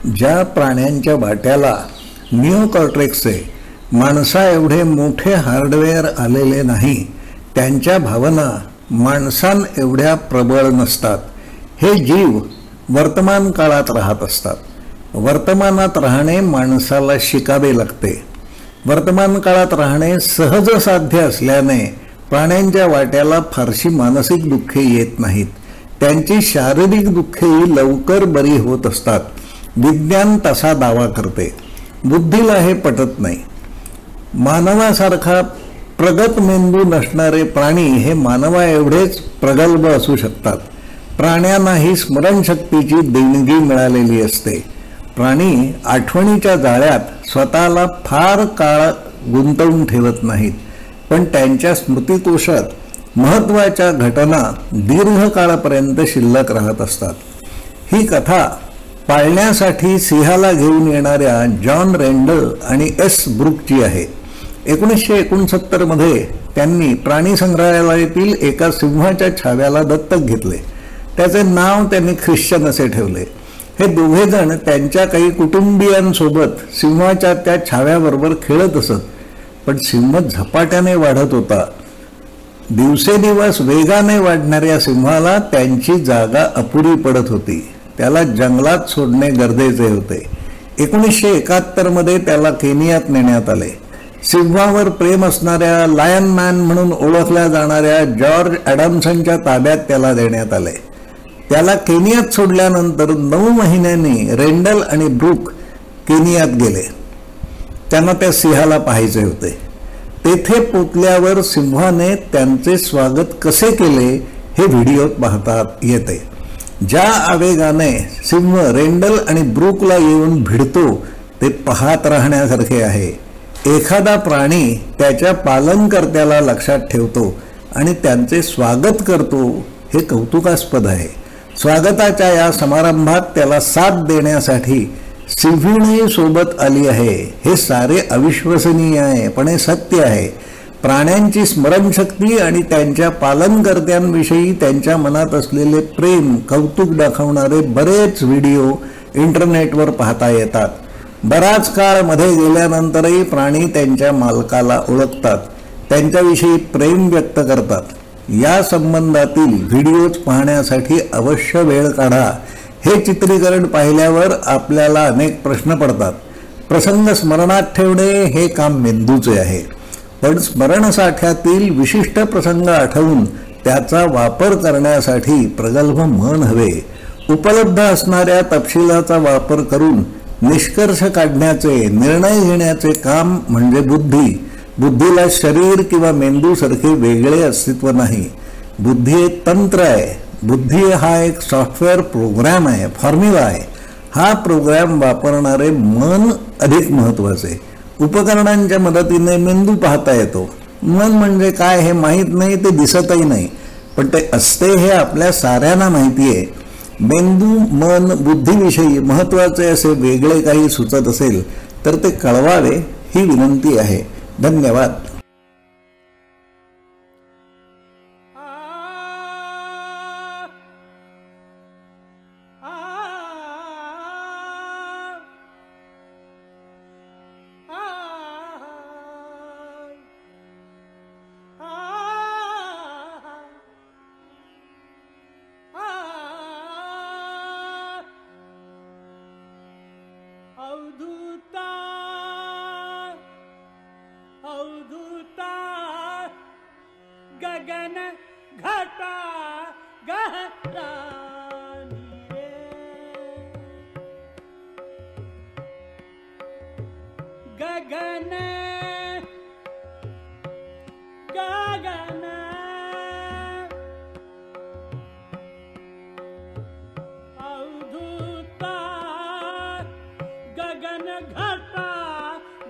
ज्या प्राण्यांच्या वाट्याला निओकॉर्टेक्सचे माणसा एवढे मोठे हार्डवेअर आलेले नाही, त्यांच्या भावना माणसां एवढ्या प्रबळ नसतात. हे जीव वर्तमान काळात राहत असतात. वर्तमानात राहणे माणसाला शिकावे लागते. वर्तमान काळात राहणे सहज साध्य असल्याने प्राण्यांच्या वाट्याला फारशी मानसिक दुःखे येत नाहीत. त्यांची शारीरिक दुःखेही लवकर बरी होत असतात. विज्ञान तसा दावा करते. बुद्धीला हे पटत नाही. मानवासारखा प्रगत मेंदू नसणारे प्राणी हे मानवा एवढेच प्रगल्भ असू शकतात. प्राण्यांनाही स्मरणशक्तीची देणगी मिळालेली असते. प्राणी आठवणीच्या जाळ्यात स्वतःला फार काळ गुंतवून ठेवत नाहीत, पण त्यांच्या स्मृतिकोशात महत्त्वाच्या घटना दीर्घकाळापर्यंत शिल्लक राहत असतात. ही कथा पाळण्यासाठी सिंहाला घेऊन येणाऱ्या जॉन रेंडल आणि एस ब्रूकची आहे. 1969 मध्ये त्यांनी प्राणी संग्रहालयातील एका सिंहाच्या छाव्याला दत्तक घेतले. त्याचे नाव त्यांनी ख्रिश्चन असे ठेवले. हे दोघेजण त्यांच्या काही कुटुंबियांसोबत सिंहाच्या त्या छाव्याबरोबर खेळत असत. पण सिंह झपाट्याने वाढत होता. दिवसेदिवस वेगाने वाढणाऱ्या सिंहाला त्यांची जागा अपुरी पडत होती. त्याला जंगलात सोडणे गरजेचे होते. 1971 मध्ये त्याला केनियात नेण्यात आले. सिंहावर प्रेम असणाऱ्या लायन मॅन म्हणून ओळखल्या जाणाऱ्या जॉर्ज ॲडम्सनच्या ताब्यात त्याला देण्यात आले. त्याला केनियात सोडल्यानंतर 9 महिन्यांनी रेंडल आणि ब्रूक केनियात गेले. त्यांना त्या सिंहाला पाहायचे होते. तेथे पोचल्यावर सिंहाने त्यांचे स्वागत कसे केले हे व्हिडिओत पाहता येते. ज्या आवेगाने सिंह रेंडल आणि ब्रूकला येऊन भिडतो ते पाहत राहण्यासारखे आहे. एखादा प्राणी त्याच्या पालनकर्त्याला लक्षात ठेवतो आणि त्यांचे स्वागत करतो हे कौतुकास्पद आहे. स्वागताच्या या समारंभात त्याला साथ देण्यासाठी सिंहीणही सोबत आली आहे. हे सारे अविश्वसनीय आहे, पण हे सत्य आहे. प्राण्यांची स्मरणशक्ती आणि त्यांच्या पालनकर्त्यांविषयी त्यांच्या मनात असलेले प्रेम कौतुक दाखवणारे बरेच व्हिडिओ इंटरनेटवर पाहता येतात. बराच काळ मध्ये गेल्यानंतरही प्राणी त्यांच्या मालकाला ओळखतात, त्यांच्याविषयी प्रेम व्यक्त करतात. या संबंधातील व्हिडिओज पाहण्यासाठी अवश्य वेळ काढा. हे चित्रीकरण पाहिल्यावर आपल्याला अनेक प्रश्न पडतात. प्रसंग स्मरणात ठेवणे हे काम मेंदूचे आहे, पण स्मरणसाठ्यातील विशिष्ट प्रसंग आठवून त्याचा वापर करण्यासाठी प्रगल्भ मन हवे. उपलब्ध असणाऱ्या तपशिलाचा वापर करून निष्कर्ष काढण्याचे, निर्णय घेण्याचे काम म्हणजे बुद्धी. बुद्धीला शरीर किंवा मेंदूसारखे वेगळे अस्तित्व नाही. बुद्धी एक तंत्र आहे. बुद्धी हा एक सॉफ्टवेअर प्रोग्राम आहे, फॉर्म्युला आहे. हा प्रोग्राम वापरणारे मन अधिक महत्त्वाचे. उपकरणांच्या मदतीने मेंदू पाहता येतो. मन म्हणजे काय हे माहीत नाही, ते दिसतही नाही, पण ते असते हे आपल्या साऱ्यांना माहिती आहे. मेंदू, मन, बुद्धीविषयी महत्त्वाचे असे वेगळे काही सुचत असेल तर ते कळवावे ही विनंती आहे. धन्यवाद. अवधूता गगन घटा गहरा गगन गगन अवधूता गगन घटा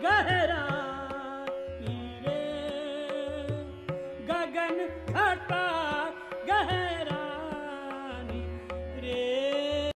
गहरा